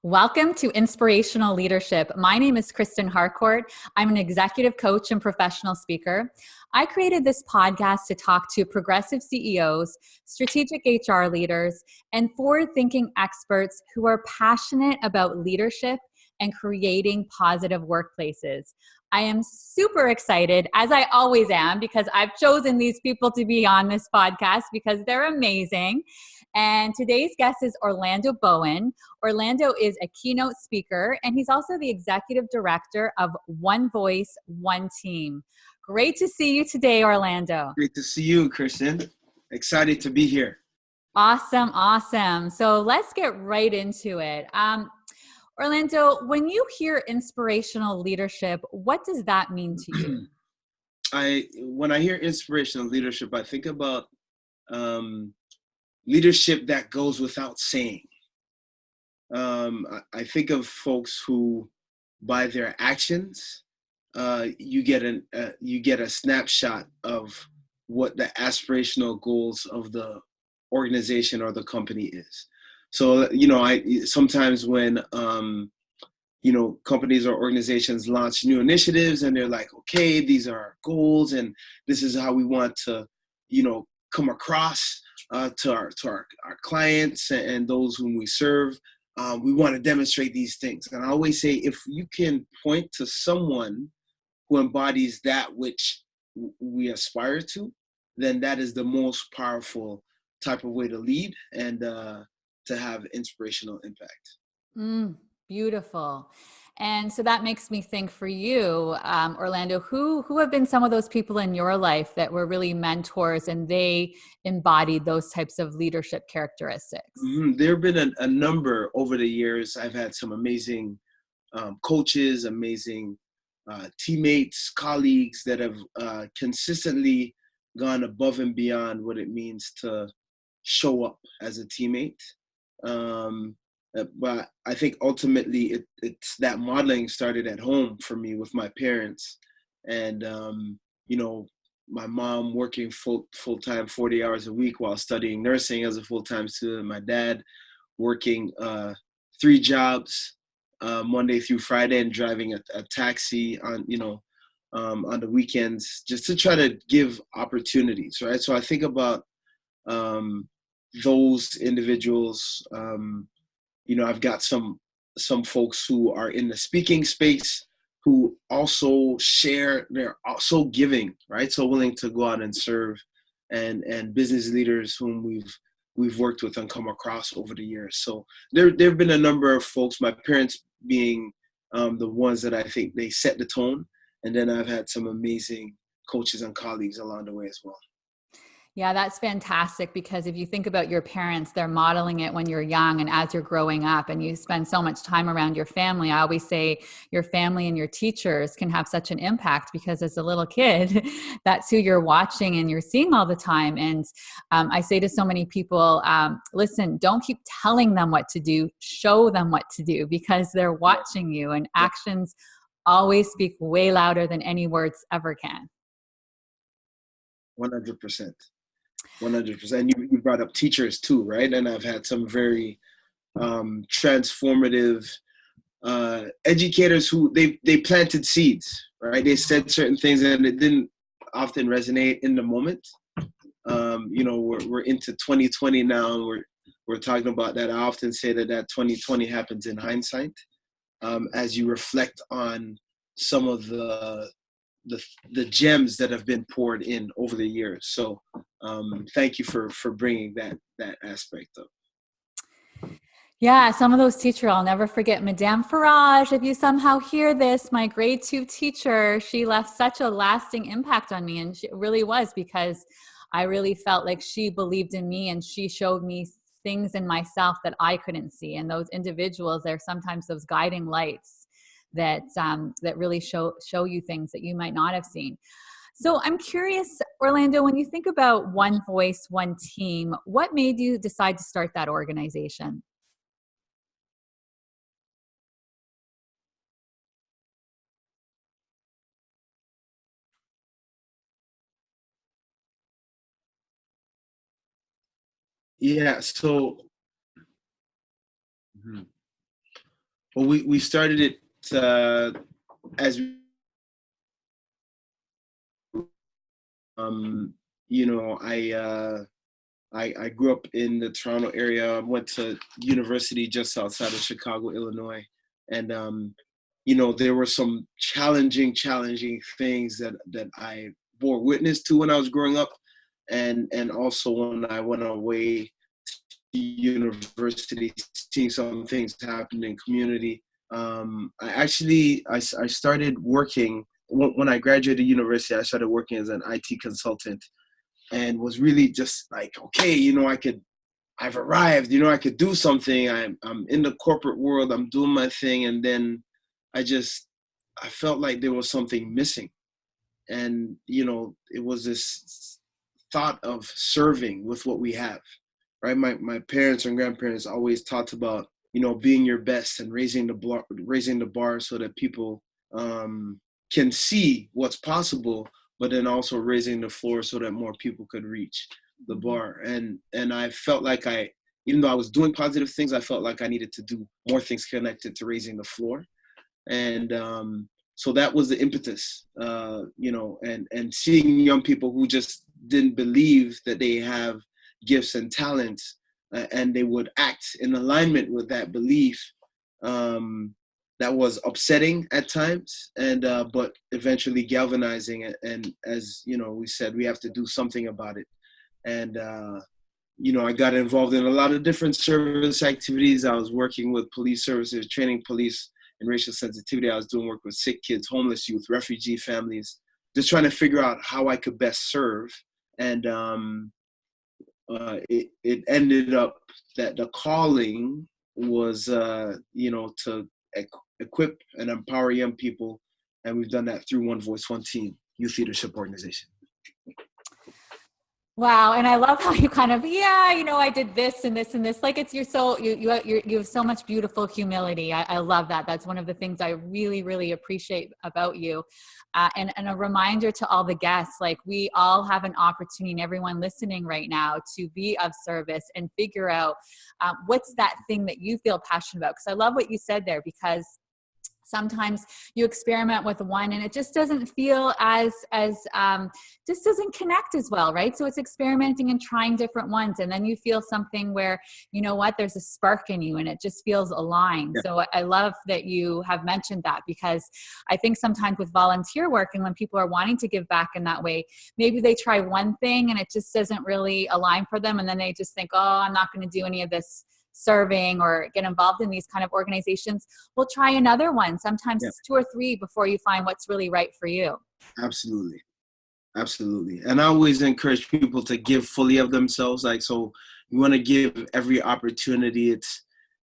Welcome to Inspirational Leadership. My name is Kristen Harcourt. I'm an executive coach and professional speaker. I created this podcast to talk to progressive CEOs, strategic HR leaders, and forward-thinking experts who are passionate about leadership and creating positive workplaces. I am super excited, as I always am, because I've chosen these people to be on this podcast because they're amazing. And today's guest is Orlando Bowen. Orlando is a keynote speaker, and he's also the executive director of One Voice, One Team. Great to see you today, Orlando. Great to see you, Kristen. Excited to be here. Awesome. So let's get right into it. Orlando, when you hear inspirational leadership, what does that mean to you? When I hear inspirational leadership, I think about leadership that goes without saying. I think of folks who, by their actions, you get a snapshot of what the aspirational goals of the organization or the company is. So, sometimes when companies or organizations launch new initiatives and they're like, okay, these are our goals and this is how we want to, come across to our clients and those whom we serve. We want to demonstrate these things. And I always say, if you can point to someone who embodies that which we aspire to, then that is the most powerful type of way to lead and to have inspirational impact. Beautiful. And so that makes me think for you, Orlando, who have been some of those people in your life that were really mentors and they embodied those types of leadership characteristics? There have been a number over the years. I've had some amazing coaches, amazing teammates, colleagues that have consistently gone above and beyond what it means to show up as a teammate. But I think ultimately it's that modeling started at home for me with my parents. And, my mom working full-time 40 hours a week while studying nursing as a full-time student. My dad working 3 jobs, Monday through Friday, and driving a taxi on the weekends just to try to give opportunities, right? So I think about those individuals. I've got some folks who are in the speaking space who also share, they're also giving, right? So willing to go out and serve, and business leaders whom we've worked with and come across over the years. So there've been a number of folks, my parents being the ones that I think they set the tone. And then I've had some amazing coaches and colleagues along the way as well. Yeah, that's fantastic, because if you think about your parents, they're modeling it when you're young and as you're growing up and you spend so much time around your family. I always say your family and your teachers can have such an impact, because as a little kid, that's who you're watching and you're seeing all the time. And I say to so many people, listen, don't keep telling them what to do, show them what to do, because they're watching you, and actions always speak way louder than any words ever can. 100%. 100%. You brought up teachers too, right? And I've had some very transformative educators who they planted seeds, right? They said certain things and it didn't often resonate in the moment. We're into 2020 now, and we're talking about that. I often say that 2020 happens in hindsight, as you reflect on some of the gems that have been poured in over the years. So thank you for bringing that aspect up. Yeah, some of those teachers, I'll never forget Madame Farage. If you somehow hear this, my grade 2 teacher, she left such a lasting impact on me. And it really was because I really felt like she believed in me and she showed me things in myself that I couldn't see. And those individuals, they're sometimes those guiding lights that really show you things that you might not have seen. So I'm curious, Orlando, when you think about One Voice, One Team, what made you decide to start that organization? Yeah. So Well, we started it as um, you know, I grew up in the Toronto area. I went to university just outside of Chicago, Illinois, and there were some challenging things that I bore witness to when I was growing up, and also when I went away to university, seeing some things happen in community. I started working when I graduated university. I started working as an IT consultant, and was really just like, okay, I've arrived, I could do something. I'm in the corporate world, I'm doing my thing. And then I just, I felt like there was something missing. And, it was this thought of serving with what we have, right? My parents and grandparents always talked about, being your best and raising the bar so that people can see what's possible, but then also raising the floor so that more people could reach the bar. And I felt like even though I was doing positive things, I felt like I needed to do more things connected to raising the floor. And so that was the impetus, and seeing young people who just didn't believe that they have gifts and talents, and they would act in alignment with that belief. That was upsetting at times, and but eventually galvanizing it. And as we said, we have to do something about it. And I got involved in a lot of different service activities. I was working with police services, training police in racial sensitivity. I was doing work with sick kids, homeless youth, refugee families, just trying to figure out how I could best serve. And it ended up that the calling was, to equip and empower young people. And we've done that through One Voice, One Team youth leadership organization. Wow. And I love how you kind of, I did this and this and this. Like you have so much beautiful humility. I love that. That's one of the things I really, really appreciate about you. And a reminder to all the guests, like we all have an opportunity, and everyone listening right now, to be of service and figure out what's that thing that you feel passionate about. Because I love what you said there, because sometimes you experiment with one and it just doesn't feel just doesn't connect as well, right? So it's experimenting and trying different ones, and then you feel something where, there's a spark in you and it just feels aligned. Yeah. So I love that you have mentioned that, because I think sometimes with volunteer work and when people are wanting to give back in that way, maybe they try one thing and it just doesn't really align for them, and then they just think, oh, I'm not going to do any of this serving or get involved in these kind of organizations. We'll try another one. Sometimes it's 2 or 3 before you find what's really right for you. Absolutely. And I always encourage people to give fully of themselves. Like, so you want to give every opportunity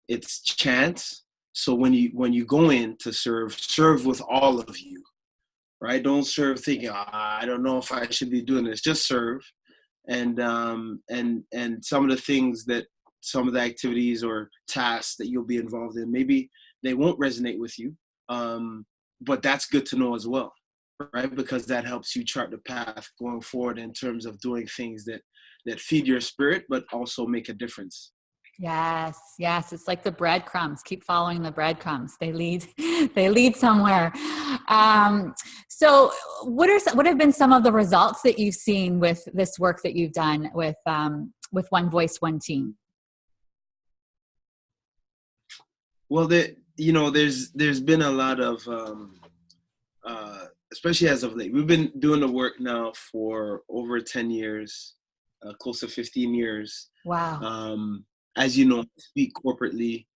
its chance. So when you go in to serve with all of you, right? Don't serve thinking, I don't know if I should be doing this. Just serve. And some of the things some of the activities or tasks that you'll be involved in, maybe they won't resonate with you, but that's good to know as well, right? Because that helps you chart the path going forward in terms of doing things that feed your spirit, but also make a difference. Yes. It's like the breadcrumbs. Keep following the breadcrumbs. They lead somewhere. So what have been some of the results that you've seen with this work that you've done with One Voice, One Team? Well, there's been a lot of, especially as of late, we've been doing the work now for over 10 years, close to 15 years. Wow. As you know, I speak corporately,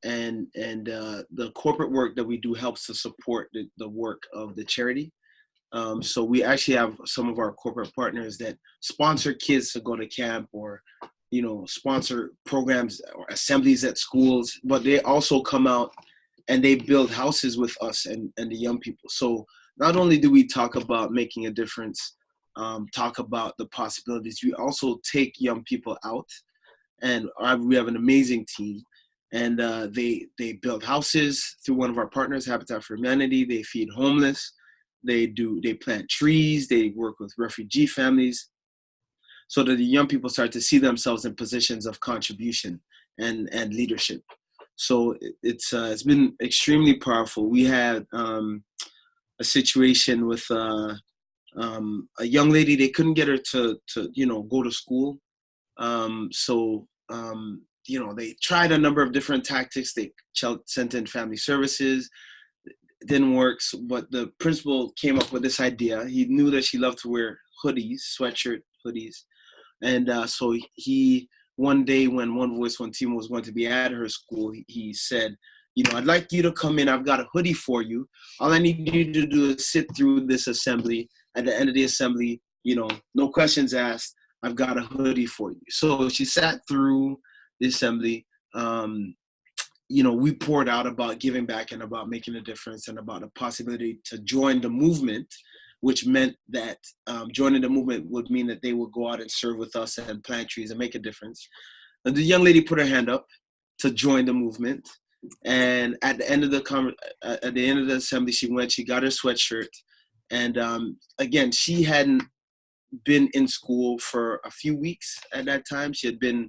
and the corporate work that we do helps to support the work of the charity. So we actually have some of our corporate partners that sponsor kids to go to camp, or sponsor programs or assemblies at schools, but they also come out and they build houses with us and the young people. So not only do we talk about making a difference, talk about the possibilities, we also take young people out, and we have an amazing team, and they build houses through one of our partners, Habitat for Humanity. They feed homeless, they plant trees, they work with refugee families, so that the young people start to see themselves in positions of contribution and leadership. So it's been extremely powerful. We had a situation with a young lady. They couldn't get her to go to school. They tried a number of different tactics. They sent in family services. It didn't work. But the principal came up with this idea. He knew that she loved to wear hoodies, sweatshirt hoodies. And so he, one day when One Voice, One Team was going to be at her school, he said, I'd like you to come in. I've got a hoodie for you. All I need you to do is sit through this assembly. At the end of the assembly, no questions asked. I've got a hoodie for you. So she sat through the assembly. We poured out about giving back and about making a difference and about the possibility to join the movement, which meant that joining the movement would mean that they would go out and serve with us and plant trees and make a difference. And the young lady put her hand up to join the movement. And at the end of the assembly, she got her sweatshirt. And again, she hadn't been in school for a few weeks at that time. She had been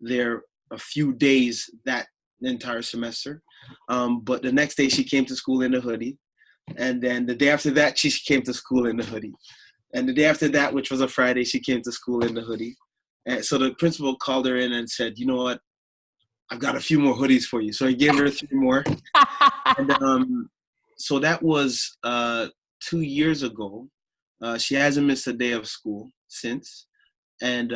there a few days that entire semester. But the next day she came to school in a hoodie. And then the day after that, she came to school in the hoodie. And the day after that, which was a Friday, she came to school in the hoodie. And so the principal called her in and said, you know what? I've got a few more hoodies for you. So he gave her 3 more. And so that was 2 years ago. She hasn't missed a day of school since. And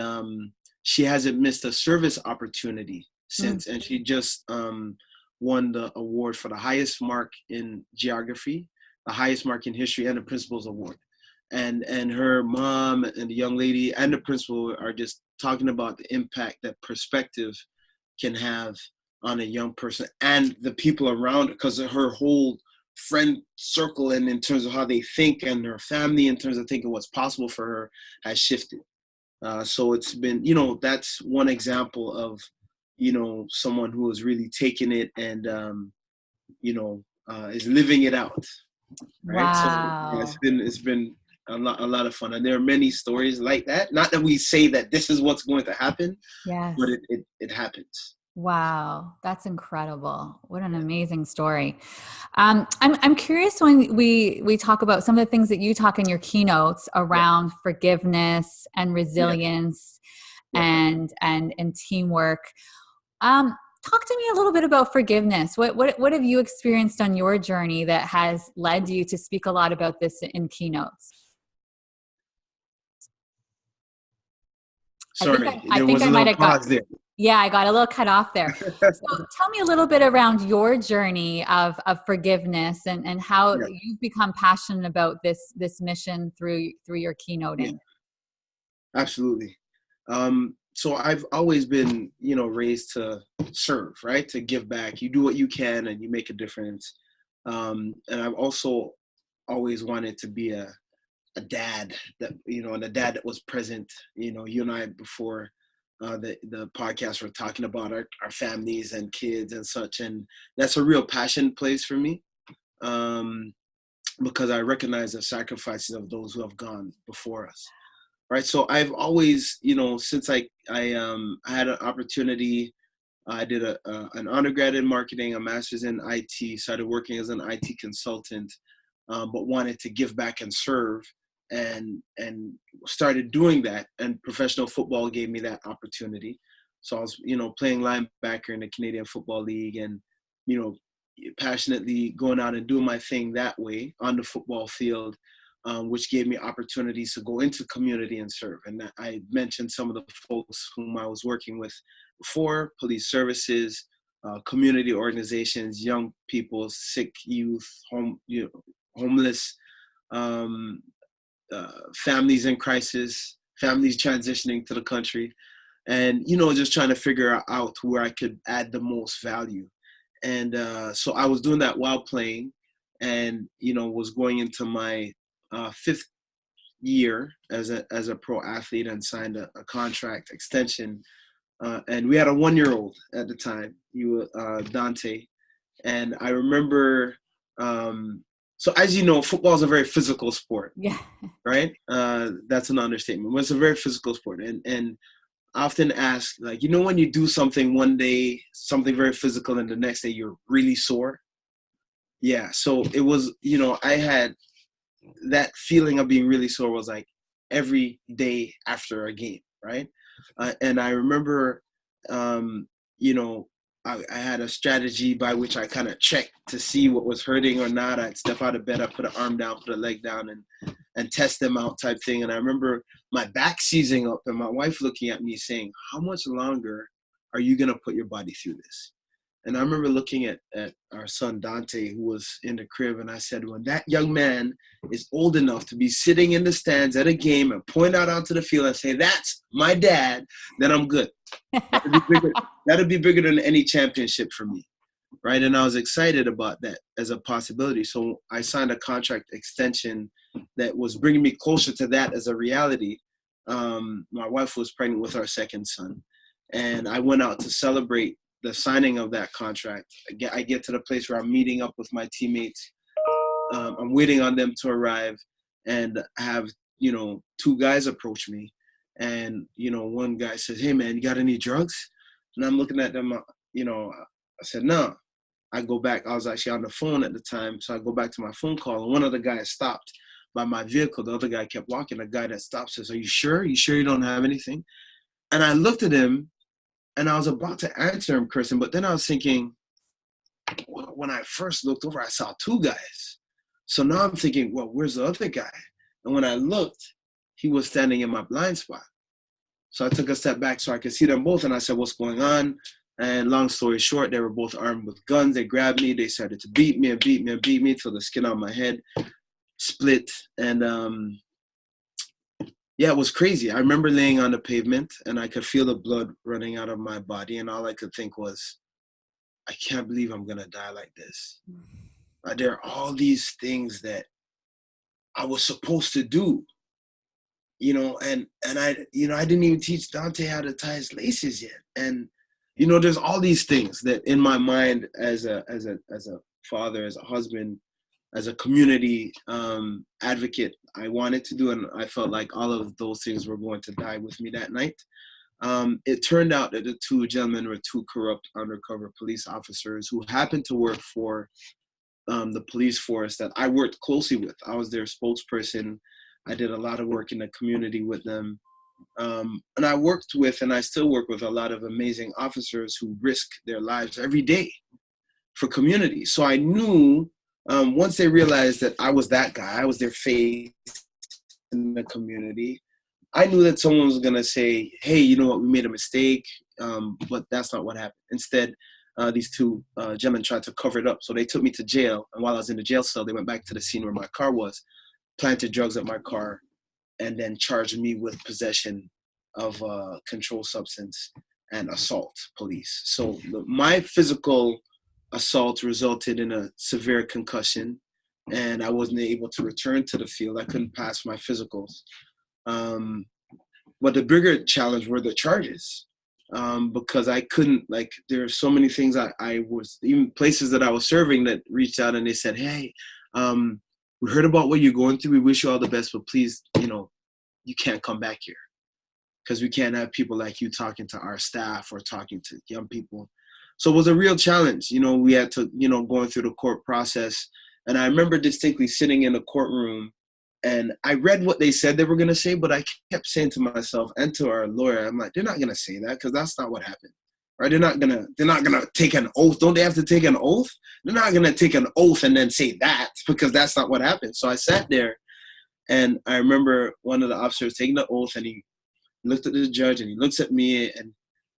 she hasn't missed a service opportunity since. And she just won the award for the highest mark in geography, the highest mark in history, and the principal's award. And her mom and the young lady and the principal are just talking about the impact that perspective can have on a young person and the people around her, because of her whole friend circle and in terms of how they think, and her family in terms of thinking what's possible for her has shifted. So it's been, that's one example of, someone who has really taken it and, is living it out. Right. Wow. So yeah, it's been a lot of fun. And there are many stories like that. Not that we say that this is what's going to happen, Yes. but it happens. Wow, that's incredible. What an amazing story. I'm curious when we talk about some of the things that you talk in your keynotes around forgiveness and resilience and teamwork. Talk to me a little bit about forgiveness. What have you experienced on your journey that has led you to speak a lot about this in keynotes? Sorry, I think I might have got there. Yeah, I got a little cut off there. So tell me a little bit around your journey of forgiveness and how you've become passionate about this mission through your keynoting. Yeah, absolutely. So I've always been, raised to serve, right? To give back. You do what you can and you make a difference. And I've also always wanted to be a dad that, and a dad that was present. You and I before the podcast, we're talking about our families and kids and such, and that's a real passion place for me, because I recognize the sacrifices of those who have gone before us, right? So I've always, since I had an opportunity, I did an undergrad in marketing, a master's in IT, started working as an IT consultant, but wanted to give back and serve. And started doing that, and professional football gave me that opportunity. So I was, playing linebacker in the Canadian Football League, and, passionately going out and doing my thing that way on the football field, which gave me opportunities to go into community and serve. And I mentioned some of the folks whom I was working with before: police services, community organizations, young people, sick youth, homeless, families in crisis, families transitioning to the country, and, just trying to figure out where I could add the most value. And so I was doing that while playing, and, was going into my 5th year as a pro athlete, and signed a contract extension. And we had a 1-year-old at the time. He was Dante. And I remember, so as you know, football is a very physical sport. Yeah. Right? That's an understatement. But it's a very physical sport. And often ask, like, when you do something one day, something very physical, and the next day you're really sore. Yeah. So it was, I had that feeling of being really sore was like every day after a game, right? And I remember, you know, I had a strategy by which I kind of checked to see what was hurting or not. I'd step out of bed, I'd put an arm down, put a leg down, and test them out type thing. And I remember my back seizing up and my wife looking at me saying, how much longer are you going to put your body through this? And I remember looking at our son Dante, who was in the crib, and I said, when that young man is old enough to be sitting in the stands at a game and point out onto the field and say, that's my dad, then I'm good. That'd be bigger than any championship for me, right? And I was excited about that as a possibility. So I signed a contract extension that was bringing me closer to that as a reality. My wife was pregnant with our second son, and I went out to celebrate the signing of that contract. I get to the place where I'm meeting up with my teammates. I'm waiting on them to arrive, and have, two guys approach me. And, one guy says, hey man, you got any drugs? And I'm looking at them, I said, no. I go back, I was actually on the phone at the time. So I go back to my phone call, and one of the guys stopped by my vehicle. The other guy kept walking. The guy that stopped says, are you sure? You sure you don't have anything? And I looked at him, and I was about to answer him, Kristen, but then I was thinking, well, when I first looked over, I saw two guys. So now I'm thinking, well, where's the other guy? And when I looked, he was standing in my blind spot. So I took a step back so I could see them both, and I said, what's going on? And long story short, they were both armed with guns. They grabbed me. They started to beat me and beat me and beat me till the skin on my head split. And yeah, it was crazy. I remember laying on the pavement, and I could feel the blood running out of my body. And all I could think was, I can't believe I'm going to die like this. There are all these things that I was supposed to do, and I didn't even teach Dante how to tie his laces yet. And, there's all these things that in my mind as a father, as a husband, as a community advocate, I wanted to do, and I felt like all of those things were going to die with me that night. It turned out that the two gentlemen were two corrupt undercover police officers who happened to work for the police force that I worked closely with. I was their spokesperson. I did a lot of work in the community with them. And I worked with, and I still work with, a lot of amazing officers who risk their lives every day for community. So I knew once they realized that I was that guy, I was their face in the community, I knew that someone was going to say, hey, you know what, we made a mistake, but that's not what happened. Instead, these two gentlemen tried to cover it up. So they took me to jail. And while I was in the jail cell, they went back to the scene where my car was, planted drugs at my car, and then charged me with possession of a controlled substance and assault police. So my physical assault resulted in a severe concussion, and I wasn't able to return to the field. I couldn't pass my physicals. But the bigger challenge were the charges, because I couldn't, there are so many things I was, even places that I was serving that reached out and they said, hey, we heard about what you're going through. We wish you all the best, but please, you can't come back here because we can't have people like you talking to our staff or talking to young people. So it was a real challenge. We had to, going through the court process. And I remember distinctly sitting in the courtroom, and I read what they said they were going to say, but I kept saying to myself and to our lawyer, I'm like, they're not going to say that because that's not what happened. Right? They're not gonna take an oath. Don't they have to take an oath? They're not gonna take an oath and then say that, because that's not what happened. So I sat there, and I remember one of the officers taking the oath, and he looked at the judge, and he looks at me and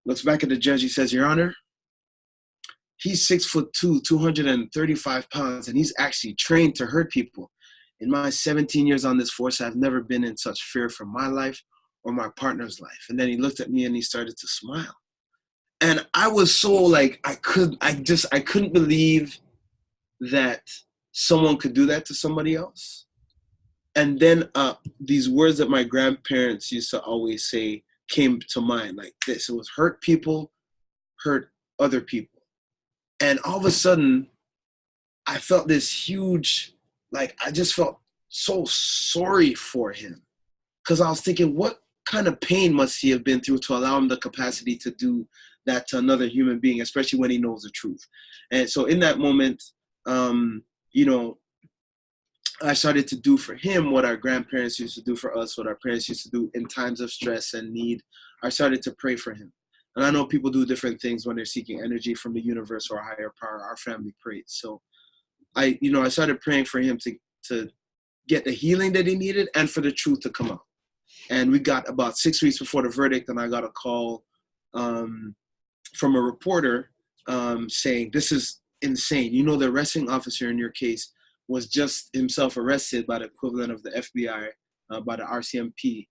looks back at the judge. He says, Your Honor, he's 6'2", 235 pounds, and he's actually trained to hurt people. In my 17 years on this force, I've never been in such fear for my life or my partner's life. And then he looked at me and he started to smile. And I was so I couldn't believe that someone could do that to somebody else. And then these words that my grandparents used to always say came to mind like this. It was hurt people, hurt other people. And all of a sudden, I felt this huge, I just felt so sorry for him. Because I was thinking, what kind of pain must he have been through to allow him the capacity to do that to another human being, especially when he knows the truth. And so in that moment, you know, I started to do for him what our grandparents used to do for us, what our parents used to do in times of stress and need. I started to pray for him. And I know people do different things when they're seeking energy from the universe or a higher power. Our family prayed. So I started praying for him to get the healing that he needed and for the truth to come out. And we got about 6 weeks before the verdict, and I got a call from a reporter saying, "This is insane. You know, the arresting officer in your case was just himself arrested by the equivalent of the FBI, by the RCMP,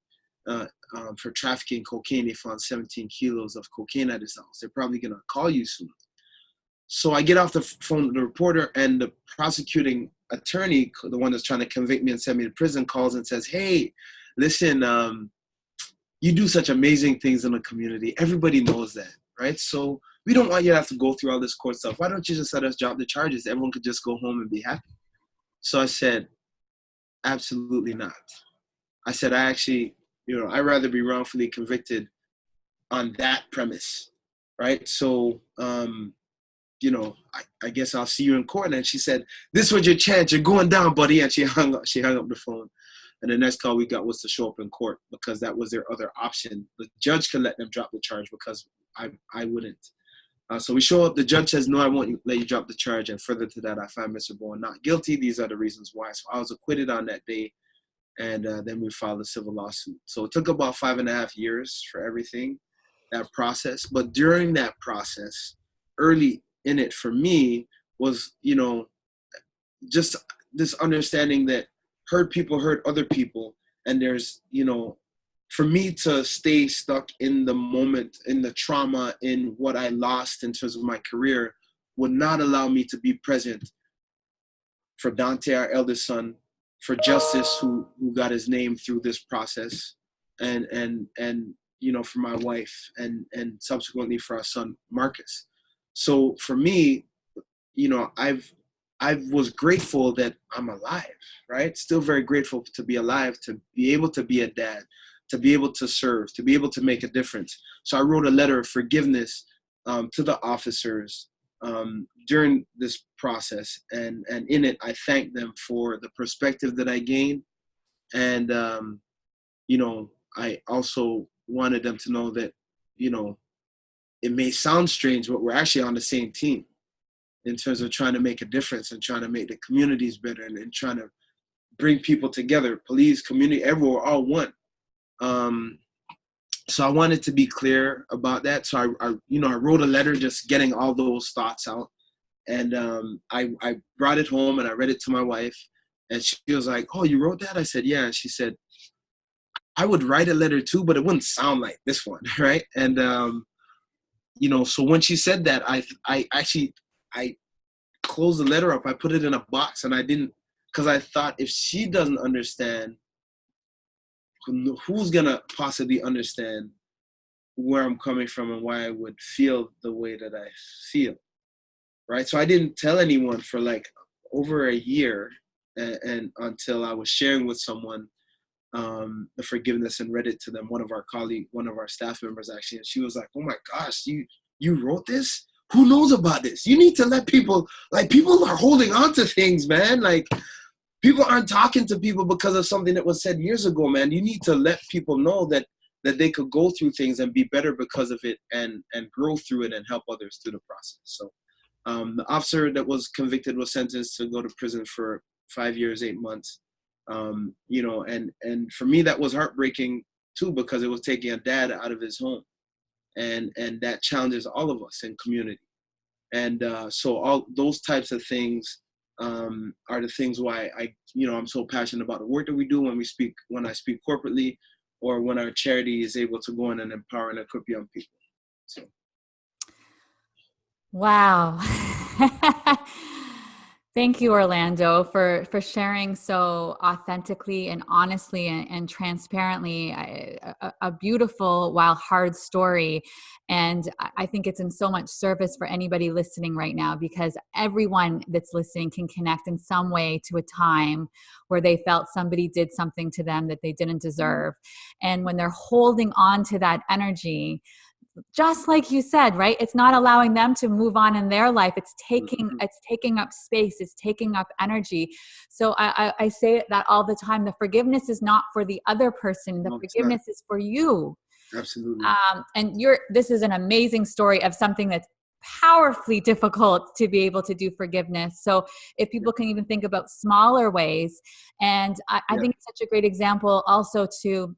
for trafficking cocaine. They found 17 kilos of cocaine at his house. They're probably going to call you soon." So I get off the phone with the reporter, and the prosecuting attorney, the one that's trying to convict me and send me to prison, calls and says, "Hey, listen, you do such amazing things in the community. Everybody knows that, right? So we don't want you to have to go through all this court stuff. Why don't you just let us drop the charges? Everyone could just go home and be happy." So I said, "Absolutely not." I said, "I actually, I'd rather be wrongfully convicted on that premise, right? So, I guess I'll see you in court." And she said, "This was your chance. You're going down, buddy." And she hung up the phone. And the next call we got was to show up in court because that was their other option. The judge could let them drop the charge because I wouldn't. So we show up. The judge says, "No, I won't let you drop the charge." And further to that, I find Mr. Bowen not guilty. These are the reasons why. So I was acquitted on that day. And then we filed a civil lawsuit. So it took about 5.5 years for everything, that process. But during that process, early in it for me was, just this understanding that hurt people hurt other people. And there's, for me to stay stuck in the moment, in the trauma, in what I lost in terms of my career, would not allow me to be present for Dante, our eldest son, for Justice, who got his name through this process, and for my wife, and subsequently for our son Marcus. So for me, I was grateful that I'm alive, right? Still very grateful to be alive, to be able to be a dad, to be able to serve, to be able to make a difference. So I wrote a letter of forgiveness to the officers during this process, and in it, I thanked them for the perspective that I gained, and I also wanted them to know that, it may sound strange, but we're actually on the same team in terms of trying to make a difference and trying to make the communities better, and trying to bring people together, police, community, everyone, we're all one. So I wanted to be clear about that. So I wrote a letter just getting all those thoughts out. And I brought it home and I read it to my wife, and she was like, "Oh, you wrote that?" I said, "Yeah." And she said, "I would write a letter too, but it wouldn't sound like this one." Right. And, so when she said that, I closed the letter up. I put it in a box, and I didn't, because I thought, if she doesn't understand, who's going to possibly understand where I'm coming from and why I would feel the way that I feel. Right. So I didn't tell anyone for like over a year, and until I was sharing with someone the forgiveness and read it to them, one of our staff members actually, and she was like, "Oh my gosh, you wrote this? Who knows about this? You need to let people are holding on to things, man. Like, people aren't talking to people because of something that was said years ago, man. You need to let people know that they could go through things and be better because of it, and grow through it and help others through the process." So the officer that was convicted was sentenced to go to prison for 5 years, 8 months. And for me, that was heartbreaking too, because it was taking a dad out of his home, and that challenges all of us in community. And so all those types of things are the things why I'm so passionate about the work that we do when I speak corporately, or when our charity is able to go in and empower and equip young people. So. Wow. Thank you, Orlando, for sharing so authentically and honestly and transparently a beautiful while hard story. And I think it's in so much service for anybody listening right now, because everyone that's listening can connect in some way to a time where they felt somebody did something to them that they didn't deserve. And when they're holding on to that energy, just like you said, right? It's not allowing them to move on in their life. It's taking up space. It's taking up energy. So I say that all the time. The forgiveness is not for the other person. The No, it's not. forgiveness is for you. Absolutely. And this is an amazing story of something that's powerfully difficult to be able to do forgiveness. So if people can even think about smaller ways, and I Yeah. think it's such a great example also to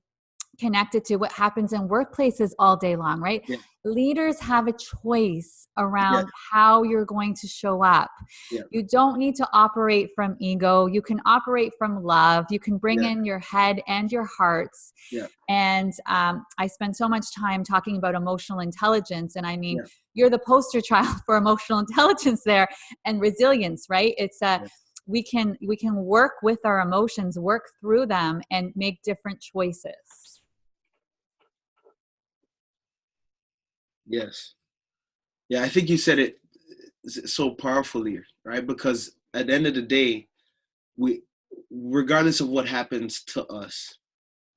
connected to what happens in workplaces all day long, right? Yeah. Leaders have a choice Yeah. around how you're going to show up. Yeah. You don't need to operate from ego. You can operate from love. You can bring Yeah. in your head and your hearts. Yeah. And I spend so much time talking about emotional intelligence. And I mean, Yeah. you're the poster child for emotional intelligence there, and resilience, right? It's Yeah. we can work with our emotions, work through them, and make different choices. Yes. Yeah, I think you said it so powerfully, right? Because at the end of the day, we, regardless of what happens to us,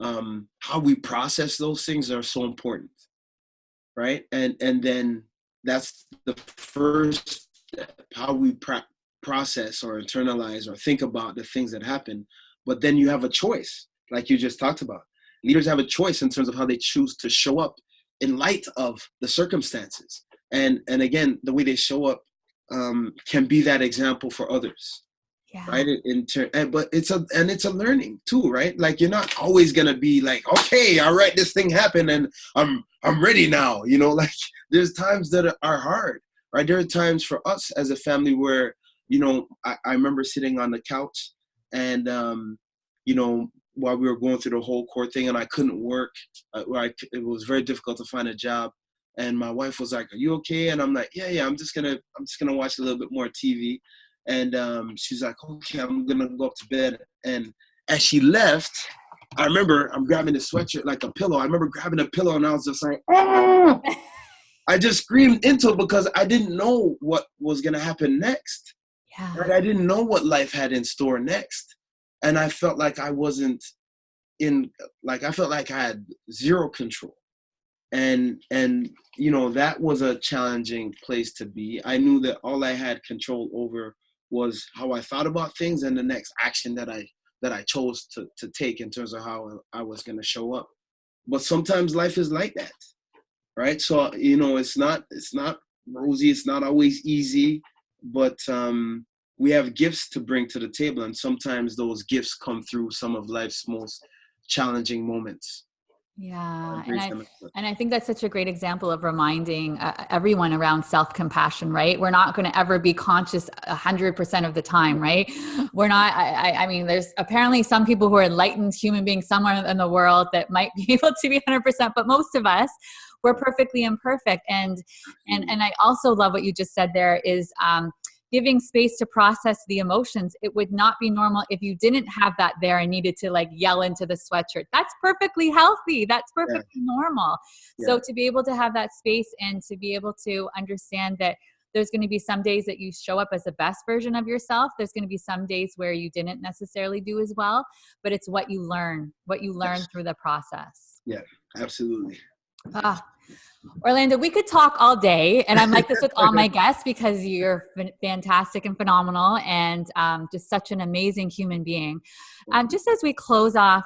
how we process those things are so important, right? And then that's the first step, how we process or internalize or think about the things that happen. But then you have a choice, like you just talked about. Leaders have a choice in terms of how they choose to show up in light of the circumstances. And again, the way they show up can be that example for others, Yeah. right? But it's a learning too, right? Like you're not always gonna be like, okay, all right, this thing happened and I'm ready now. Like there's times that are hard, right? There are times for us as a family where I remember sitting on the couch and while we were going through the whole court thing and I couldn't work, it was very difficult to find a job. And my wife was like, "Are you okay?" And I'm like, "Yeah, I'm just gonna watch a little bit more TV." And she's like, "Okay, I'm gonna go up to bed." And as she left, I remember I'm grabbing the sweatshirt like a pillow. I remember grabbing a pillow and I was just like, "Oh!" I just screamed into it because I didn't know what was gonna happen next. Yeah. Right? I didn't know what life had in store next, and I felt like I wasn't I felt like I had zero control. And that was a challenging place to be. I knew that all I had control over was how I thought about things and the next action that I chose to take in terms of how I was going to show up. But sometimes life is like that, right? So it's not rosy, it's not always easy, but we have gifts to bring to the table, and sometimes those gifts come through some of life's most challenging moments. Yeah, and Brings them up. I think that's such a great example of reminding everyone around self-compassion, right? We're not going to ever be conscious 100% of the time, right? We're not. I mean, there's apparently some people who are enlightened human beings somewhere in the world that might be able to be 100%, but most of us, we're perfectly imperfect. And I also love what you just said there is giving space to process the emotions. It would not be normal if you didn't have that there and needed to like yell into the sweatshirt. That's perfectly healthy. That's Yeah, perfectly normal. yeah, So to be able to have that space and to be able to understand that there's going to be some days that you show up as the best version of yourself. There's going to be some days where you didn't necessarily do as well, but it's what you learn yes, through the process. yeah, absolutely. Ah, Orlando, we could talk all day, and I'm like this with all my guests because you're fantastic and phenomenal, and just such an amazing human being. Just as we close off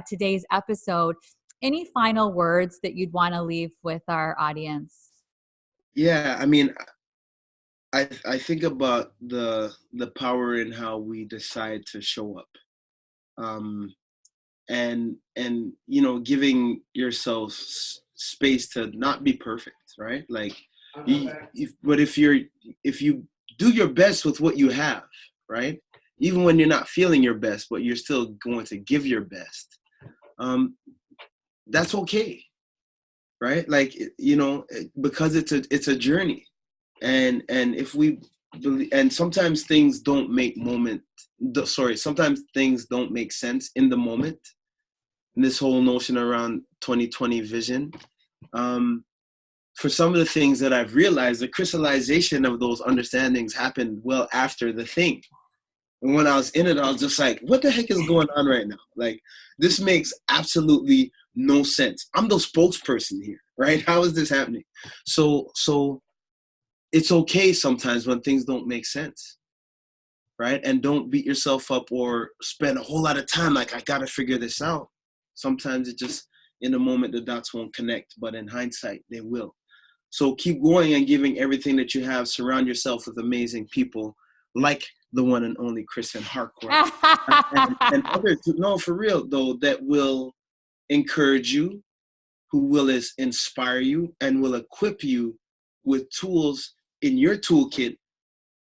today's episode, any final words that you'd want to leave with our audience? Yeah, I mean, I think about the power in how we decide to show up, um, and giving yourself space to not be perfect, right? Like, but if you do your best with what you have, right? Even when you're not feeling your best, but you're still going to give your best. Um, that's okay, right? Like because it's a journey, and if we and sometimes things don't make sometimes things don't make sense in the moment. And this whole notion around 2020 vision. For some of the things that I've realized, the crystallization of those understandings happened well after the thing. And when I was in it, I was just like, what the heck is going on right now? Like, this makes absolutely no sense. I'm the spokesperson here, right? How is this happening? So it's okay sometimes when things don't make sense, right? And don't beat yourself up or spend a whole lot of time like, I got to figure this out. Sometimes it just, in the moment, the dots won't connect, but in hindsight, they will. So keep going and giving everything that you have. Surround yourself with amazing people like the one and only Kristen Harcourt. and others, no, for real, though, that will encourage you, who will inspire you, and will equip you with tools in your toolkit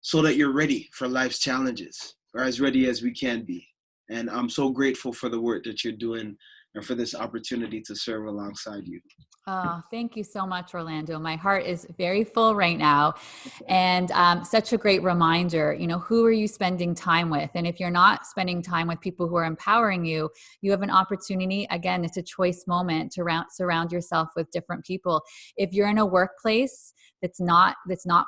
so that you're ready for life's challenges, or as ready as we can be. And I'm so grateful for the work that you're doing and for this opportunity to serve alongside you. Oh, thank you so much, Orlando. My heart is very full right now. And such a great reminder, who are you spending time with? And if you're not spending time with people who are empowering you, you have an opportunity. Again, it's a choice moment to surround yourself with different people. If you're in a workplace that's not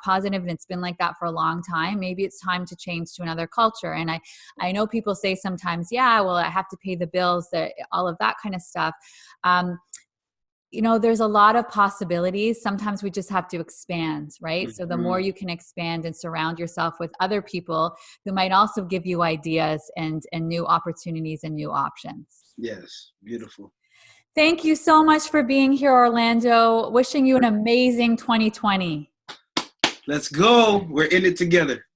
positive and it's been like that for a long time, maybe it's time to change to another culture. And I know people say sometimes, yeah, well, I have to pay the bills, all of that kind of stuff. There's a lot of possibilities. Sometimes we just have to expand, right? Mm-hmm. So the more you can expand and surround yourself with other people who might also give you ideas and new opportunities and new options. Yes, beautiful. Thank you so much for being here, Orlando. Wishing you an amazing 2020. Let's go. We're in it together.